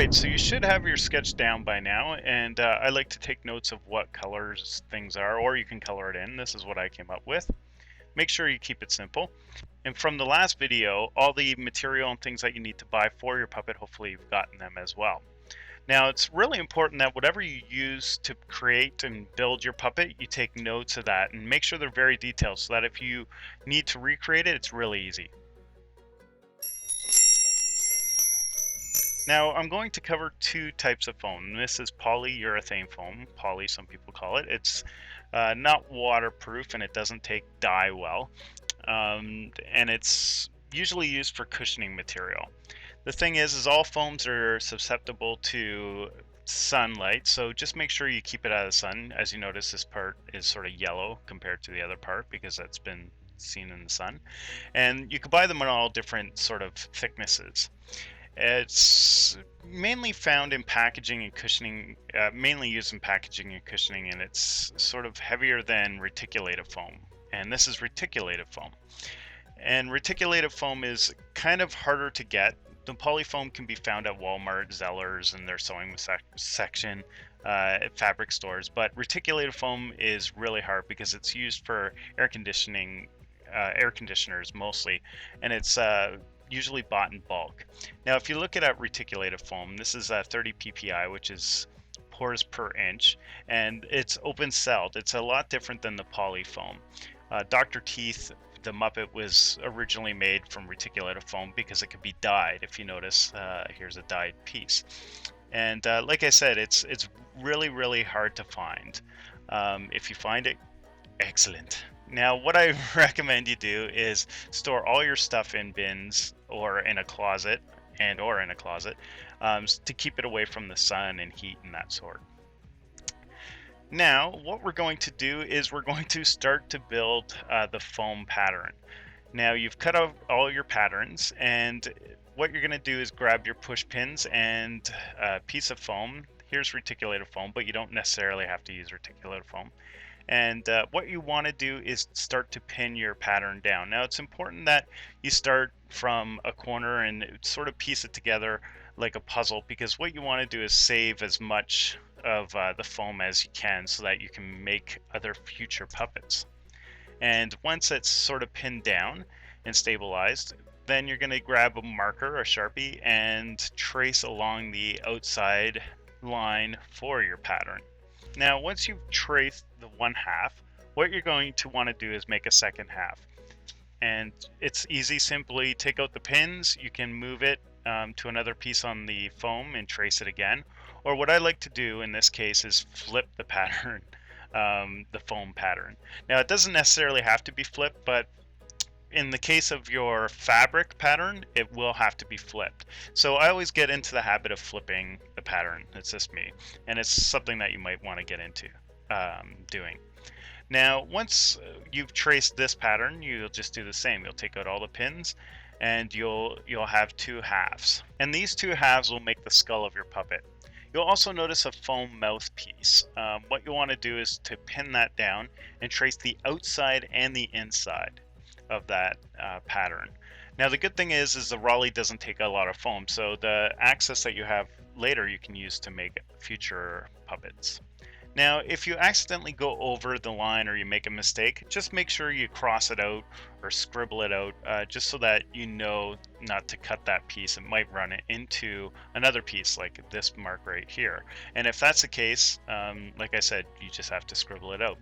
Alright, so you should have your sketch down by now, and I like to take notes of what colors things are, or you can color it in. This is what I came up with. Make sure you keep it simple. And from the last video, all the material and things that you need to buy for your puppet, hopefully you've gotten them as well. Now, it's really important that whatever you use to create and build your puppet, you take notes of that and make sure they're very detailed so that if you need to recreate it, it's really easy. Now, I'm going to cover two types of foam. This is polyurethane foam. Poly, some people call it. It's not waterproof and it doesn't take dye well. And it's usually used for cushioning material. The thing is all foams are susceptible to sunlight, so just make sure you keep it out of the sun. As you notice, this part is sort of yellow compared to the other part because that's been seen in the sun. And you can buy them in all different sort of thicknesses. It's mainly found in packaging and cushioning, mainly used in packaging and cushioning, and it's sort of heavier than reticulated foam. And this is reticulated foam. And reticulated foam is kind of harder to get. The polyfoam can be found at Walmart, Zellers, and their sewing section, at fabric stores. But reticulated foam is really hard because it's used for air conditioning, air conditioners mostly, and it's usually bought in bulk. Now, if you look at reticulated foam, this is 30 ppi, which is pores per inch, and it's open celled. It's a lot different than the poly foam. Dr. Teeth, the Muppet, was originally made from reticulated foam because it could be dyed. If you notice, here's a dyed piece. And like I said, it's really hard to find. If you find it, excellent. Now, what I recommend you do is store all your stuff in bins or in a closet, to keep it away from the sun and heat and that sort. Now, what we're going to do is we're going to start to build the foam pattern. Now, you've cut out all your patterns, and what you're going to do is grab your push pins and a piece of foam. Here's reticulated foam, but you don't necessarily have to use reticulated foam. And what you want to do is start to pin your pattern down. Now, it's important that you start from a corner and sort of piece it together like a puzzle, because what you want to do is save as much of the foam as you can so that you can make other future puppets. And once it's sort of pinned down and stabilized, then you're going to grab a marker, a Sharpie, and trace along the outside line for your pattern. Now, once you've traced the one half, what you're going to want to do is make a second half. And it's easy. Simply take out the pins. You can move it to another piece on the foam and trace it again. Or what I like to do in this case is flip the pattern, the foam pattern. Now, it doesn't necessarily have to be flipped, but in the case of your fabric pattern, it will have to be flipped. So I always get into the habit of flipping the pattern. It's just me, and it's something that you might want to get into doing. Now, once you've traced this pattern, you'll just do the same. You'll take out all the pins, and you'll have two halves. And these two halves will make the skull of your puppet. You'll also notice a foam mouthpiece. What you want to do is to pin that down and trace the outside and the inside of that pattern. Now, the good thing is the Raleigh doesn't take a lot of foam, so the access that you have later you can use to make future puppets. Now, if you accidentally go over the line or you make a mistake, just make sure you cross it out or scribble it out, just so that you know not to cut that piece. It might run it into another piece like this mark right here. And if that's the case, like I said, you just have to scribble it out.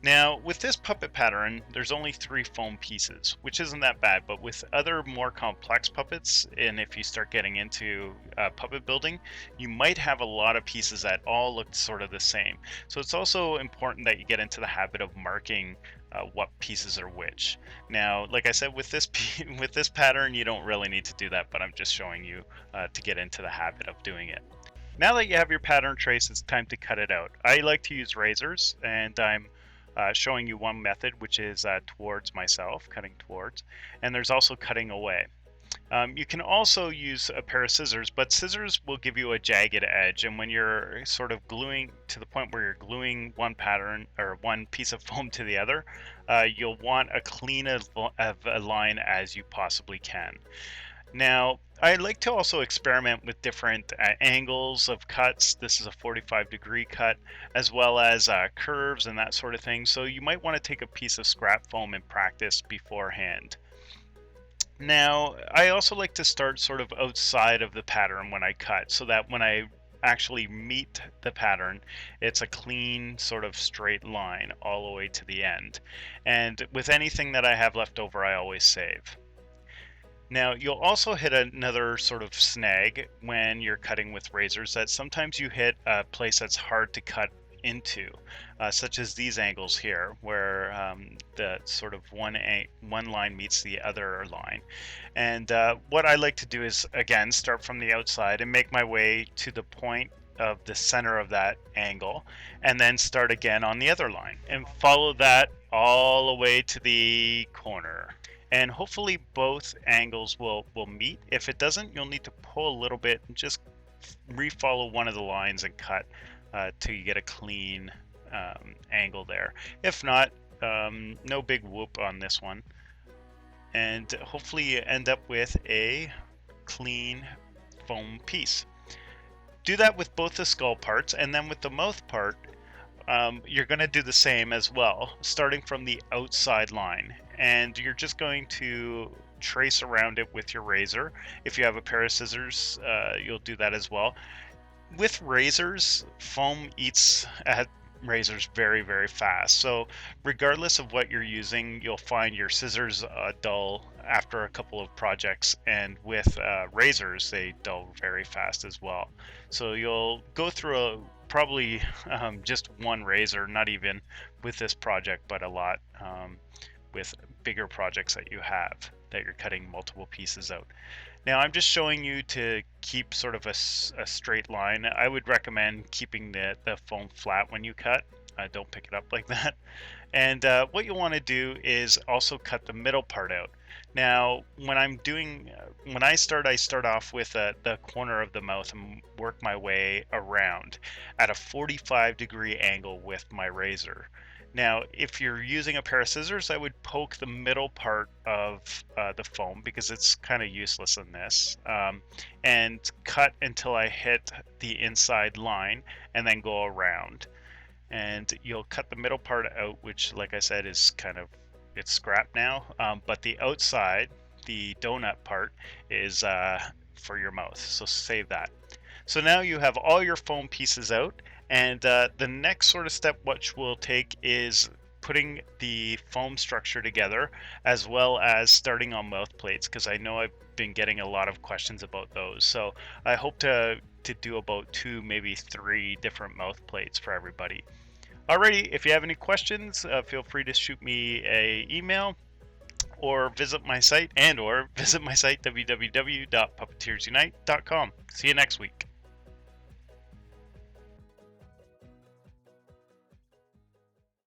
Now, with this puppet pattern, there's only 3 foam pieces, which isn't that bad, but with other more complex puppets, and if you start getting into puppet building, you might have a lot of pieces that all look sort of the same. So it's also important that you get into the habit of marking what pieces are which. Now, like I said, with this with this pattern, you don't really need to do that, but I'm just showing you to get into the habit of doing it. Now that you have your pattern trace, it's time to cut it out. I like to use razors, and I'm showing you one method, which is towards myself, cutting towards, and there's also cutting away. You can also use a pair of scissors, but scissors will give you a jagged edge, and when you're sort of gluing to the point where you're gluing one pattern or one piece of foam to the other, you'll want as clean of a line as you possibly can. Now, I like to also experiment with different angles of cuts. This is a 45-degree cut, as well as curves and that sort of thing. So you might want to take a piece of scrap foam and practice beforehand. Now, I also like to start sort of outside of the pattern when I cut, so that when I actually meet the pattern, it's a clean sort of straight line all the way to the end. And with anything that I have left over, I always save. Now, you'll also hit another sort of snag when you're cutting with razors, that sometimes you hit a place that's hard to cut into, such as these angles here, where the sort of one line meets the other line. And what I like to do is, again, start from the outside and make my way to the point of the center of that angle, and then start again on the other line, and follow that all the way to the corner. And hopefully both angles will meet. If it doesn't, you'll need to pull a little bit and just refollow one of the lines and cut till you get a clean angle there. If not, no big whoop on this one. And hopefully you end up with a clean foam piece. Do that with both the skull parts, and then with the mouth part, you're going to do the same as well, starting from the outside line. And you're just going to trace around it with your razor. If you have a pair of scissors, you'll do that as well. With razors, foam eats at razors very, very fast. So regardless of what you're using, you'll find your scissors dull after a couple of projects, and with razors, they dull very fast as well. So you'll go through probably just one razor, not even with this project, but a lot with bigger projects that you have that you're cutting multiple pieces out. Now I'm just showing you to keep sort of a straight line. I would recommend keeping the foam flat when you cut. Don't pick it up like that. And what you'll want to do is also cut the middle part out. Now, when I start off with the corner of the mouth and work my way around at a 45-degree angle with my razor. Now, if you're using a pair of scissors, I would poke the middle part of the foam, because it's kind of useless in this, and cut until I hit the inside line, and then go around. And you'll cut the middle part out, which, like I said, is it's scrap now, but the outside, the donut part, is for your mouth, so save that. So now you have all your foam pieces out, and the next sort of step which we'll take is putting the foam structure together, as well as starting on mouth plates, because I know I've been getting a lot of questions about those. So I hope to do about 2, maybe 3 different mouth plates for everybody. Alrighty, if you have any questions, feel free to shoot me an email, or visit my site, www.puppeteersunite.com. See you next week.